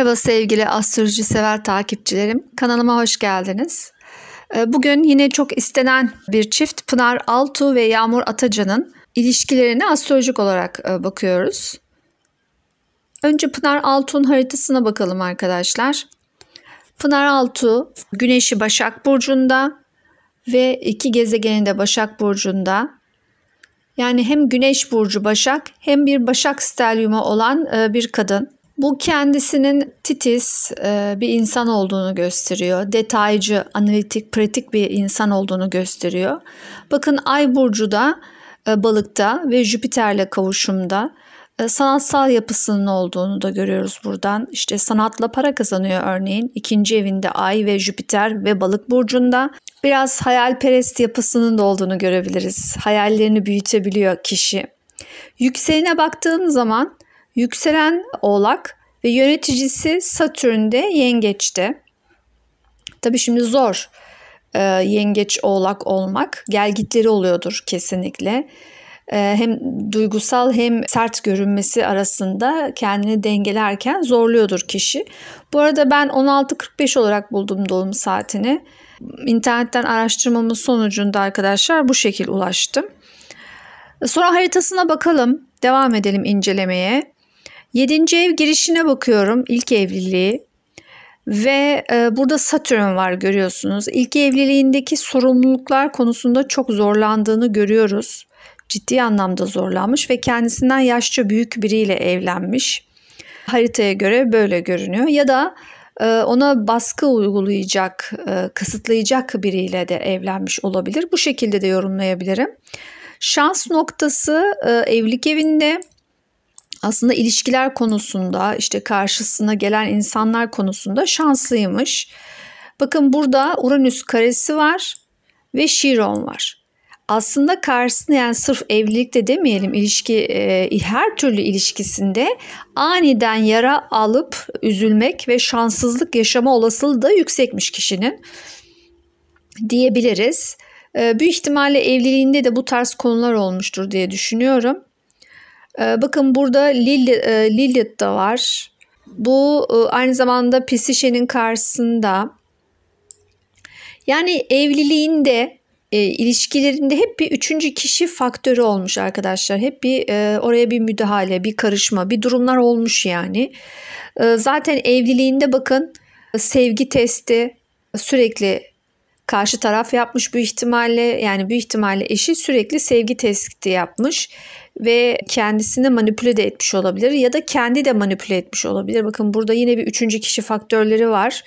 Merhaba sevgili astroloji sever takipçilerim. Kanalıma hoş geldiniz. Bugün yine çok istenen bir çift Pınar Altuğ ve Yağmur Atacan'ın ilişkilerine astrolojik olarak bakıyoruz. Önce Pınar Altuğ'un haritasına bakalım arkadaşlar. Pınar Altuğ Güneşi Başak Burcu'nda ve iki gezegeni de Başak Burcu'nda. Yani hem Güneş Burcu Başak hem bir Başak stelyumu olan bir kadın. Bu kendisinin titiz bir insan olduğunu gösteriyor. Detaycı, analitik, pratik bir insan olduğunu gösteriyor. Bakın Ay Burcu da Balık'ta ve Jüpiter'le kavuşumda. Sanatsal yapısının olduğunu da görüyoruz buradan. İşte sanatla para kazanıyor örneğin. İkinci evinde Ay ve Jüpiter ve Balık Burcu'nda. Biraz hayalperest yapısının da olduğunu görebiliriz. Hayallerini büyütebiliyor kişi. Yükseline baktığım zaman yükselen Oğlak ve yöneticisi Satürn'de Yengeç'te. Tabii şimdi zor Yengeç Oğlak olmak. Gelgitleri oluyordur kesinlikle. Hem duygusal hem sert görünmesi arasında kendini dengelerken zorluyordur kişi. Bu arada ben 16.45 olarak buldum doğum saatini. İnternetten araştırmamın sonucunda arkadaşlar bu şekil ulaştım. Sonra haritasına bakalım. Devam edelim incelemeye. 7. ev girişine bakıyorum. İlk evliliği. Ve burada Satürn var görüyorsunuz. İlk evliliğindeki sorumluluklar konusunda çok zorlandığını görüyoruz. Ciddi anlamda zorlanmış ve kendisinden yaşça büyük biriyle evlenmiş. Haritaya göre böyle görünüyor. Ya da ona baskı uygulayacak, kısıtlayacak biriyle de evlenmiş olabilir. Bu şekilde de yorumlayabilirim. Şans noktası evlilik evinde. Aslında ilişkiler konusunda, işte karşısına gelen insanlar konusunda şanslıymış. Bakın burada Uranüs karesi var ve Şiron var. Aslında karşısına, yani sırf evlilikte demeyelim, ilişki her türlü ilişkisinde aniden yara alıp üzülmek ve şanssızlık yaşama olasılığı da yüksekmiş kişinin diyebiliriz. Büyük ihtimalle evliliğinde de bu tarz konular olmuştur diye düşünüyorum. Bakın burada Lilith da var. Bu aynı zamanda Pisişe'nin karşısında. Yani evliliğinde, ilişkilerinde hep bir üçüncü kişi faktörü olmuş arkadaşlar. Hep bir oraya bir müdahale, bir karışma, bir durumlar olmuş yani. Zaten evliliğinde bakın sevgi testi sürekli karşı taraf yapmış büyük ihtimalle. Yani büyük ihtimalle eşi sürekli sevgi testi yapmış ve kendisini manipüle de etmiş olabilir ya da kendi de manipüle etmiş olabilir. Bakın burada yine bir üçüncü kişi faktörleri var.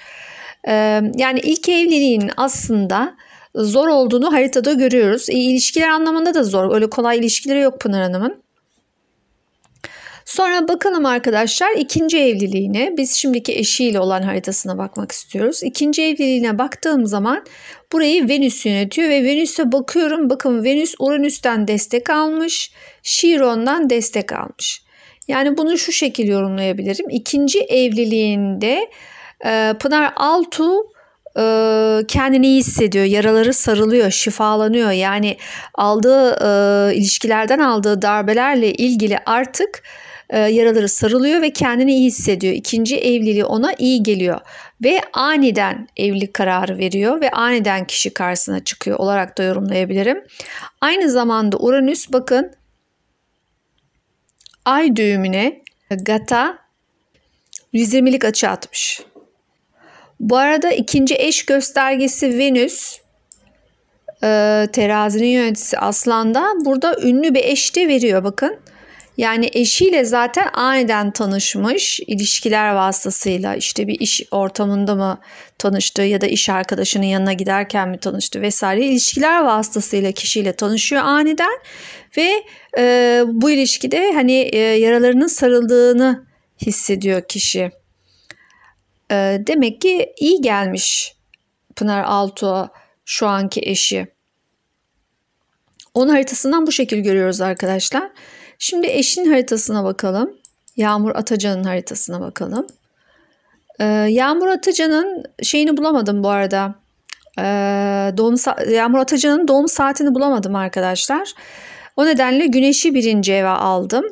Yani ilk evliliğin aslında zor olduğunu haritada görüyoruz. İlişkiler anlamında da zor. Öyle kolay ilişkileri yok Pınar Hanım'ın. Sonra bakalım arkadaşlar ikinci evliliğine. Biz şimdiki eşiyle olan haritasına bakmak istiyoruz. İkinci evliliğine baktığım zaman burayı Venüs yönetiyor ve Venüs'e bakıyorum. Bakın Venüs Uranüs'ten destek almış, Şiron'dan destek almış. Yani bunu şu şekilde yorumlayabilirim. İkinci evliliğinde Pınar Altuğ kendini iyi hissediyor, yaraları sarılıyor, şifalanıyor. Yani aldığı ilişkilerden aldığı darbelerle ilgili artık yaraları sarılıyor ve kendini iyi hissediyor. İkinci evliliği ona iyi geliyor ve aniden evlilik kararı veriyor ve aniden kişi karşısına çıkıyor olarak da yorumlayabilirim. Aynı zamanda Uranüs bakın ay düğümüne Gata 120'lik açı atmış. Bu arada ikinci eş göstergesi Venüs, terazinin yöneticisi Aslan'da burada ünlü bir eş de veriyor bakın. Yani eşiyle zaten aniden tanışmış, ilişkiler vasıtasıyla işte bir iş ortamında mı tanıştı ya da iş arkadaşının yanına giderken mi tanıştı vesaire, ilişkiler vasıtasıyla kişiyle tanışıyor aniden ve bu ilişkide hani yaralarının sarıldığını hissediyor kişi. Demek ki iyi gelmiş Pınar Altuğ'a şu anki eşi. Onun haritasından bu şekil görüyoruz arkadaşlar. Şimdi eşin haritasına bakalım. Yağmur Atacan'ın haritasına bakalım. Yağmur Atacan'ın şeyini bulamadım bu arada. Yağmur Atacan'ın doğum saatini bulamadım arkadaşlar. O nedenle Güneş'i birinci eve aldım.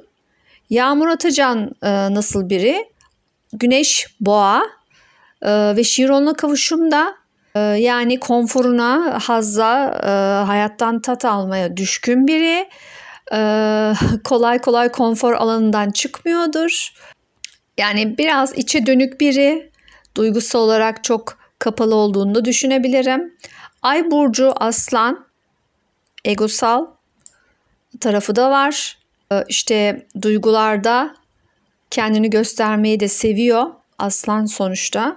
Yağmur Atacan nasıl biri? Güneş Boğa ve Şiron'la kavuşumda yani konforuna, hazza, hayattan tat almaya düşkün biri. Kolay kolay konfor alanından çıkmıyordur. Yani biraz içe dönük biri. Duygusal olarak çok kapalı olduğunu da düşünebilirim. Ay burcu Aslan, egosal tarafı da var. İşte duygularda kendini göstermeyi de seviyor Aslan sonuçta.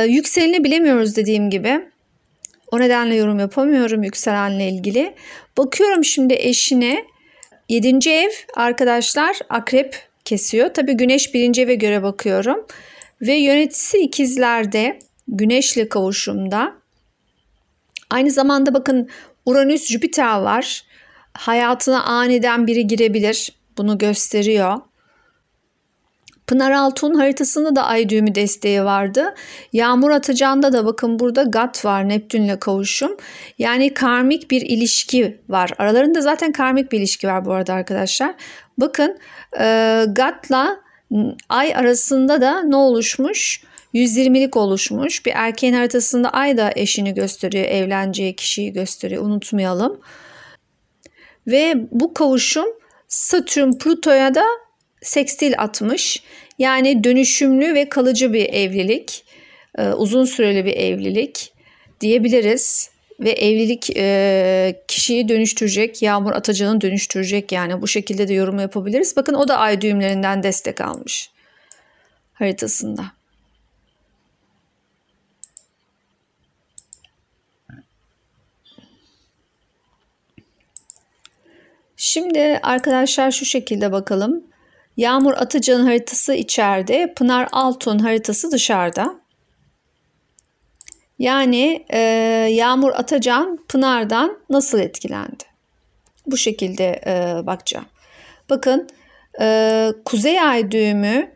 Yükseleni bilemiyoruz dediğim gibi. O nedenle yorum yapamıyorum yükselenle ilgili. Bakıyorum şimdi eşine. 7. ev arkadaşlar Akrep kesiyor. Tabii Güneş 1. eve göre bakıyorum. Ve yöneticisi ikizlerde, Güneş'le kavuşumda. Aynı zamanda bakın Uranüs Jüpiter var. Hayatına aniden biri girebilir. Bunu gösteriyor. Pınar Altuğ'un haritasında da ay düğümü desteği vardı. Yağmur Atacan'da da bakın burada Gat var, Neptün'le kavuşum. Yani karmik bir ilişki var. Aralarında zaten karmik bir ilişki var bu arada arkadaşlar. Bakın Gat'la ay arasında da ne oluşmuş? 120'lik oluşmuş. Bir erkeğin haritasında ay da eşini gösteriyor, evleneceği kişiyi gösteriyor. Unutmayalım. Ve bu kavuşum Satürn Plüto'ya da sekstil atmış. Yani dönüşümlü ve kalıcı bir evlilik. Uzun süreli bir evlilik diyebiliriz. Ve evlilik kişiyi dönüştürecek. Yağmur Atacan'ı dönüştürecek. Yani bu şekilde de yorum yapabiliriz. Bakın o da ay düğümlerinden destek almış haritasında. Şimdi arkadaşlar şu şekilde bakalım. Yağmur Atacan'ın haritası içeride, Pınar Altuğ'un haritası dışarıda. Yani Yağmur Atacan Pınar'dan nasıl etkilendi? Bu şekilde bakacağım. Bakın Kuzey Ay düğümü,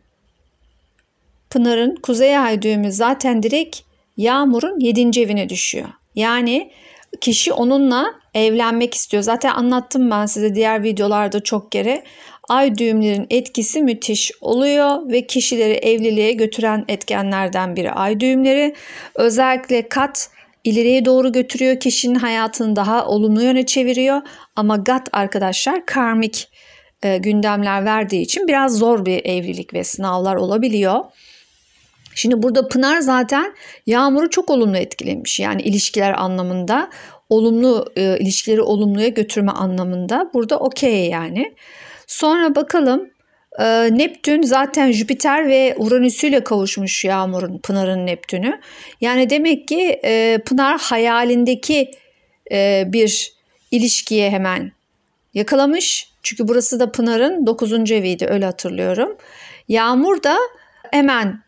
Pınar'ın Kuzey Ay düğümü zaten direkt Yağmur'un 7. evine düşüyor. Yani kişi onunla evlenmek istiyor. Zaten anlattım ben size diğer videolarda çok kere. Ay düğümlerin etkisi müthiş oluyor ve kişileri evliliğe götüren etkenlerden biri ay düğümleri. Özellikle kat ileriye doğru götürüyor, kişinin hayatını daha olumlu yöne çeviriyor. Ama gat arkadaşlar karmik gündemler verdiği için biraz zor bir evlilik ve sınavlar olabiliyor. Şimdi burada Pınar zaten Yağmur'u çok olumlu etkilemiş. Yani ilişkiler anlamında, olumlu ilişkileri olumluya götürme anlamında burada okey yani. Sonra bakalım Neptün zaten Jüpiter ve Uranüs'üyle kavuşmuş Yağmur'un, Pınar'ın Neptün'ü. Yani demek ki Pınar hayalindeki bir ilişkiye hemen yakalamış. Çünkü burası da Pınar'ın 9. eviydi, öyle hatırlıyorum. Yağmur da hemen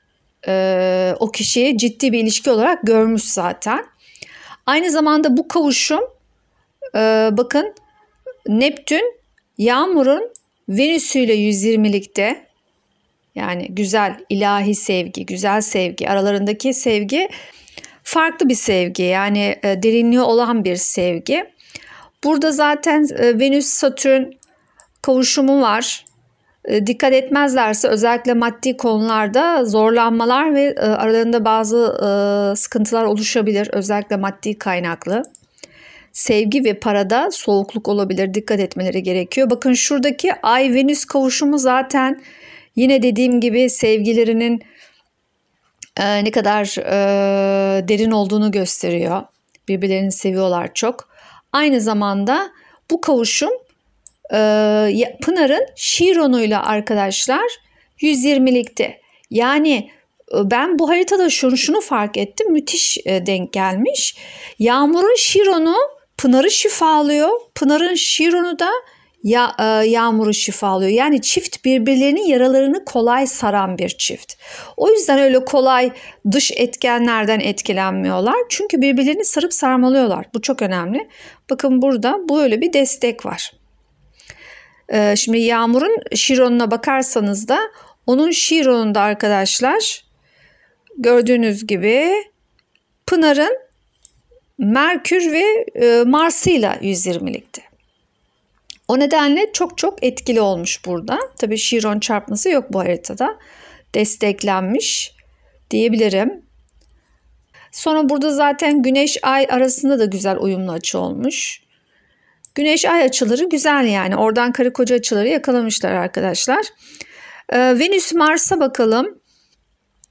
o kişiyi ciddi bir ilişki olarak görmüş zaten. Aynı zamanda bu kavuşum bakın Neptün Yağmur'un Venüs'üyle 120'likte, yani güzel ilahi sevgi, güzel sevgi, aralarındaki sevgi farklı bir sevgi, yani derinliği olan bir sevgi. Burada zaten Venüs-Satürn kavuşumu var. Dikkat etmezlerse özellikle maddi konularda zorlanmalar ve aralarında bazı sıkıntılar oluşabilir. Özellikle maddi kaynaklı. Sevgi ve parada soğukluk olabilir. Dikkat etmeleri gerekiyor. Bakın şuradaki Ay-Venüs kavuşumu zaten yine dediğim gibi sevgilerinin ne kadar derin olduğunu gösteriyor. Birbirlerini seviyorlar çok. Aynı zamanda bu kavuşum Pınar'ın Şiron'uyla arkadaşlar 120'likte. Yani ben bu haritada şunu fark ettim. Müthiş denk gelmiş. Yağmur'un Şiron'u Pınar'ı şifalıyor. Pınar'ın Şiron'u da Yağmur'u şifalıyor. Yani çift birbirlerinin yaralarını kolay saran bir çift. O yüzden öyle kolay dış etkenlerden etkilenmiyorlar. Çünkü birbirlerini sarıp sarmalıyorlar. Bu çok önemli. Bakın burada böyle bir destek var. Şimdi Yağmur'un Şiron'una bakarsanız da onun Şiron'unda arkadaşlar gördüğünüz gibi Pınar'ın Merkür ve Mars'ıyla 120'likte. O nedenle çok etkili olmuş burada. Tabii Şiron çarpması yok bu haritada. desteklenmiş diyebilirim. Sonra burada zaten Güneş Ay arasında da güzel uyumlu açı olmuş. Güneş Ay açıları güzel yani. Oradan karı koca açıları yakalamışlar arkadaşlar. Venüs Mars'a bakalım.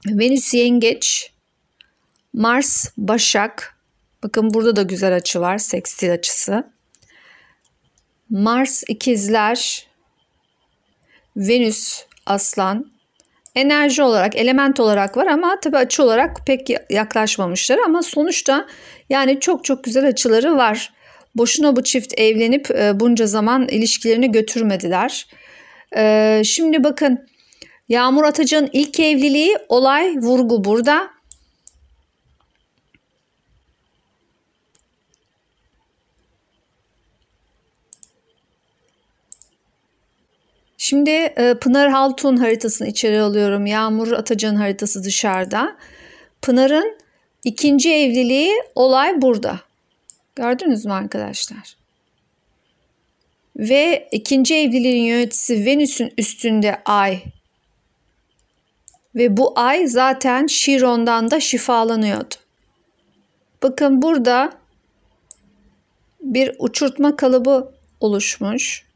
Venüs Yengeç, Mars Başak. Bakın burada da güzel açı var. Sekstil açısı. Mars İkizler, Venüs Aslan. Enerji olarak, element olarak var ama tabii açı olarak pek yaklaşmamışlar. Ama sonuçta yani çok çok güzel açıları var. Boşuna bu çift evlenip bunca zaman ilişkilerini götürmediler. Şimdi bakın, Yağmur Atacan'ın ilk evliliği, olay, vurgu burada. Şimdi Pınar Haltun haritasını içeri alıyorum. Yağmur Atacan'ın haritası dışarıda. Pınar'ın ikinci evliliği, olay burada. Gördünüz mü arkadaşlar? Ve ikinci evliliğin yöneticisi Venüs'ün üstünde Ay. Ve bu Ay zaten Şiron'dan da şifalanıyordu. Bakın burada bir uçurtma kalıbı oluşmuş.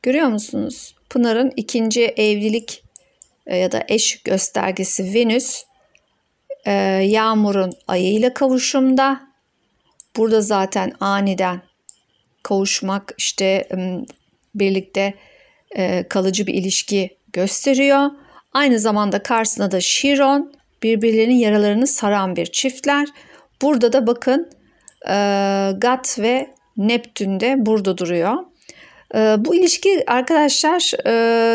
Görüyor musunuz? Pınar'ın ikinci evlilik ya da eş göstergesi Venüs, Yağmur'un ayıyla kavuşumda. Burada zaten aniden kavuşmak, işte birlikte kalıcı bir ilişki gösteriyor. Aynı zamanda karşısında da Şiron, birbirlerinin yaralarını saran bir çiftler. Burada da bakın Gat ve Neptün de burada duruyor. Bu ilişki arkadaşlar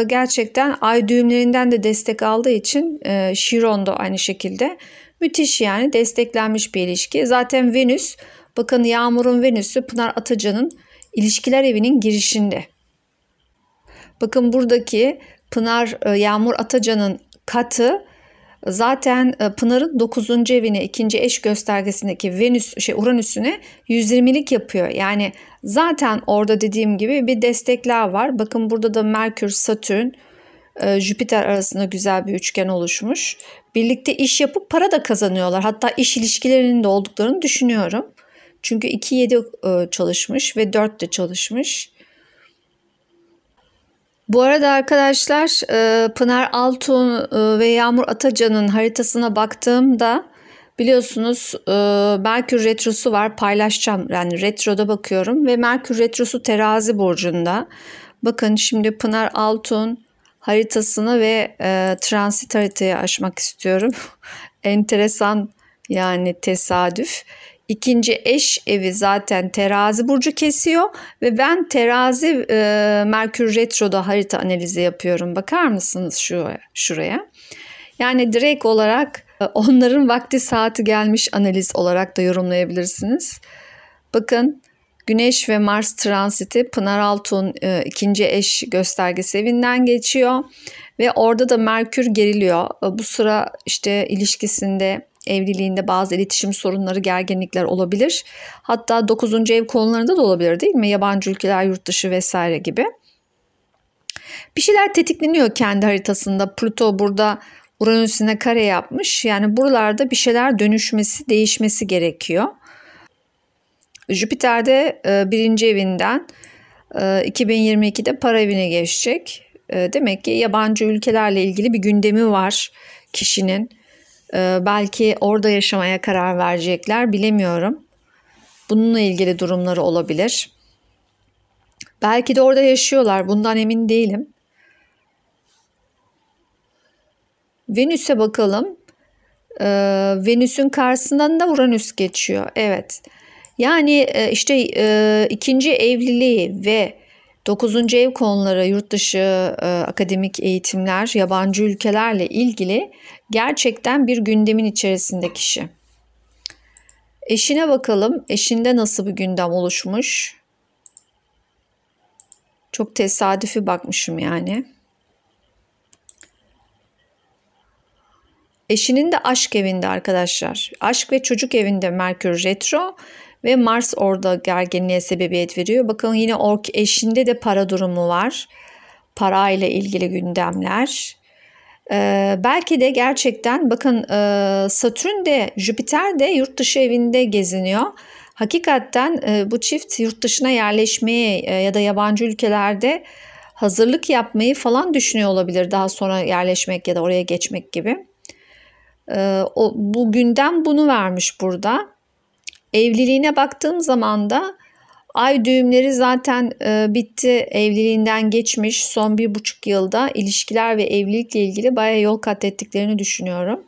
gerçekten ay düğümlerinden de destek aldığı için Şiron da aynı şekilde müthiş, yani desteklenmiş bir ilişki. Zaten Venüs, bakın Yağmur'un Venüs'ü Pınar Atacan'ın ilişkiler evinin girişinde. Bakın buradaki Pınar Yağmur Atacan'ın katı zaten Pınar'ın 9. evine, ikinci eş göstergesindeki Uranüs'üne 120'lik yapıyor. Yani zaten orada dediğim gibi bir destekler var. Bakın burada da Merkür, Satürn, Jüpiter arasında güzel bir üçgen oluşmuş. Birlikte iş yapıp para da kazanıyorlar. Hatta iş ilişkilerinin de olduklarını düşünüyorum. Çünkü 2-7 çalışmış ve 4 de çalışmış. Bu arada arkadaşlar, Pınar Altun ve Yağmur Atacan'ın haritasına baktığımda biliyorsunuz Merkür Retrosu var, paylaşacağım. Yani retroda bakıyorum ve Merkür Retrosu Terazi burcunda. Bakın şimdi Pınar Altun haritasını ve transit haritayı açmak istiyorum. Enteresan, yani tesadüf. İkinci eş evi zaten Terazi burcu kesiyor ve ben Terazi Merkür Retro'da harita analizi yapıyorum. Bakar mısınız şuraya? Yani direkt olarak onların vakti saati gelmiş analiz olarak da yorumlayabilirsiniz. Bakın, Güneş ve Mars transiti Pınar Altun ikinci eş göstergesi evinden geçiyor ve orada da Merkür geriliyor. Bu sıra işte ilişkisinde, evliliğinde bazı iletişim sorunları, gerginlikler olabilir. Hatta 9. ev konularında da olabilir, değil mi? Yabancı ülkeler, yurt dışı vesaire gibi. Bir şeyler tetikleniyor kendi haritasında. Plüto burada Uranüs'üne kare yapmış. Yani buralarda bir şeyler dönüşmesi, değişmesi gerekiyor. Jüpiter de 1. evinden 2022'de para evine geçecek. Demek ki yabancı ülkelerle ilgili bir gündemi var kişinin. Belki orada yaşamaya karar verecekler, bilemiyorum. Bununla ilgili durumları olabilir. Belki de orada yaşıyorlar, bundan emin değilim. Venüs'e bakalım. Venüs'ün karşısından da Uranüs geçiyor. Evet. Yani işte ikinci evliliği ve 9. ev konuları, yurt dışı akademik eğitimler, yabancı ülkelerle ilgili gerçekten bir gündemin içerisinde kişi. Eşine bakalım. Eşinde nasıl bir gündem oluşmuş? Çok tesadüfi bakmışım yani. Eşinin de aşk evinde arkadaşlar. Aşk ve çocuk evinde Merkür retro ve Mars orada gerginliğe sebebiyet veriyor. Bakın yine eşinde de para durumu var. parayla ilgili gündemler. Belki de gerçekten bakın Satürn de Jüpiter de yurt dışı evinde geziniyor. Hakikaten bu çift yurt dışına yerleşmeye ya da yabancı ülkelerde hazırlık yapmayı falan düşünüyor olabilir. Daha sonra yerleşmek ya da oraya geçmek gibi. Bu gündem bunu vermiş burada. Evliliğine baktığım zaman da ay düğümleri zaten bitti. Evliliğinden geçmiş. Son 1,5 yılda ilişkiler ve evlilikle ilgili bayağı yol kat ettiklerini düşünüyorum.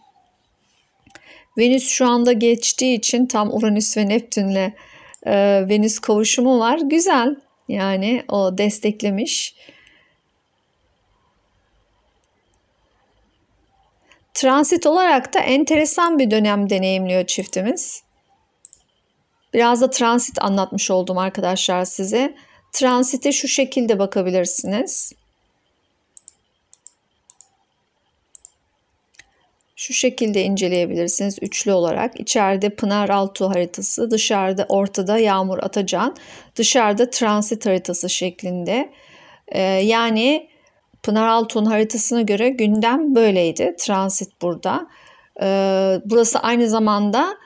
Venüs şu anda geçtiği için tam Uranüs ve Neptün'le Venüs kavuşumu var. Güzel. Yani o desteklemiş. Transit olarak da enteresan bir dönem deneyimliyor çiftimiz. Biraz da transit anlatmış oldum arkadaşlar size. Transite şu şekilde bakabilirsiniz. Şu şekilde inceleyebilirsiniz üçlü olarak. İçeride Pınar Altuğ haritası, dışarıda ortada Yağmur Atacan, dışarıda transit haritası şeklinde. Yani Pınar Altuğ'un haritasına göre gündem böyleydi. Transit burada. Burası aynı zamanda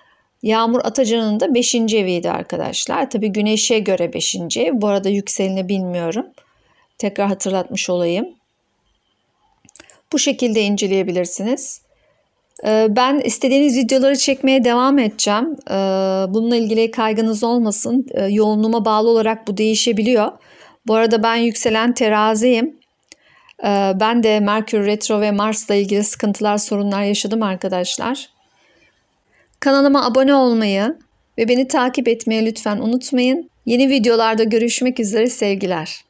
Yağmur Atacan'ın da 5. eviydi arkadaşlar. Tabii Güneş'e göre 5. ev. Bu arada yükseleni bilmiyorum. Tekrar hatırlatmış olayım. Bu şekilde inceleyebilirsiniz. Ben istediğiniz videoları çekmeye devam edeceğim. Bununla ilgili kaygınız olmasın. Yoğunluğuma bağlı olarak bu değişebiliyor. Bu arada ben yükselen teraziyim. Ben de Merkür Retro ve Mars'la ilgili sıkıntılar, sorunlar yaşadım arkadaşlar. Kanalıma abone olmayı ve beni takip etmeyi lütfen unutmayın. Yeni videolarda görüşmek üzere, sevgiler.